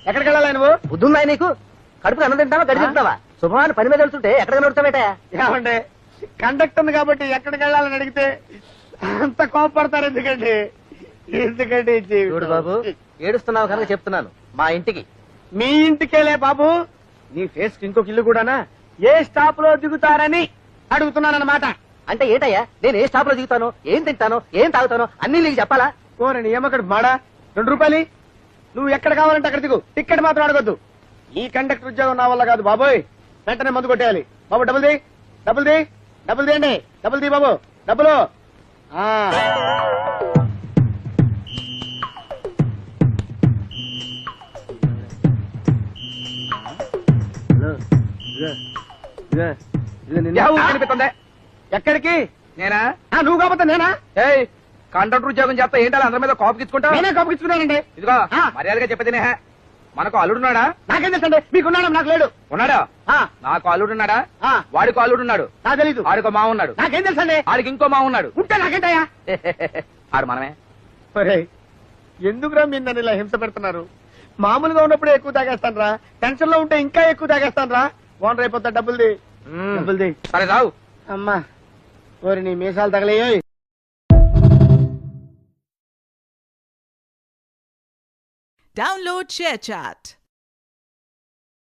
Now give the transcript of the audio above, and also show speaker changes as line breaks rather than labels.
ఎక్కడికి వెళ్ళాలి నువ్వు?
బుద్ధుందా నీకు? కడుపుకి అన్నం తింటావా గడి తింటావా? శుభమాని పని మీద వెళ్తుంటే ఎక్కడ నడుస్తావేట?
ఏమండి కండక్టర్ కాబట్టి ఎక్కడికి వెళ్ళాలని అడిగితే అంత కోపడతారు ఎందుకండి? ఎందుకండి ఈ జీవితం?
చూడు బాబు, ఏడుస్తున్నావు కనుక చెప్తున్నాను, మా ఇంటికి.
మీ ఇంటికేలే బాబు, నీ ఫేస్ కి ఇంకొక ఇల్లు కూడానా? ఏ స్టాప్ లో దిగుతారని అడుగుతున్నానన్నమాట.
అంటే ఏంటయ్యా, నేను ఏ స్టాప్ లో దిగుతానో, ఏం తింటానో, ఏం తాగుతానో అన్ని నీకు చెప్పాలా?
ఓరని ఏమక్కడ మాడా 2 రూపాయలు నువ్వు ఎక్కడ కావాలంటే అక్కడ దిగు, టికెట్ మాత్రం అడగొద్దు. ఈ కండక్టర్ ఉద్యోగం నా వల్ల కాదు బాబోయ్. వెంటనే మందు కొట్టేయాలి బాబు. డబ్బులు ది, డబ్బులు ది, డబ్బులు తీయండి, డబ్బులు ది బాబు, డబ్బులు. ఎక్కడికి?
నేనా?
నువ్వు కాకపోతే నేనా?
ఏయ్, కండక్టర్ ఉద్యోగం చేస్తా ఏంటాలి అందరి మీద కోపగించుకుంటా?
నేనే కోపగించుకున్నానండి.
ఇదిగో మర్యాదగా చెప్పేది మనకు అల్లుడున్నాడా?
నాకేం తెలుసండి, మీకున్నాడు నాకు లేడు.
ఉన్నాడా?
ఆ,
నాకు అల్లుడున్నాడా?
ఆ,
వాడికి అల్లుడున్నాడు,
నాకు తెలీదు.
ఆడికో మా ఉన్నాడు,
నాకేం తెలుసండి.
ఆడికి ఇంకో మా ఉన్నాడు.
ఉంటే నాకేంటయ్యా?
ఆడు మనమే.
ఎందుకురా మీరు నన్ను ఇలా హింస పెడుతున్నారు? మామూలుగా ఉన్నప్పుడే ఎక్కువ తాగేస్తాను రా, టెన్షన్ లో ఉంటే ఇంకా ఎక్కువ తాగేస్తాను రా. ఓనర్ అయిపోతా. డబ్బులుది, డబ్బులుది.
సరే రావు.
అమ్మా ఓరి నీ మీసాలు తగలేయోయ్.
Download ShareChat.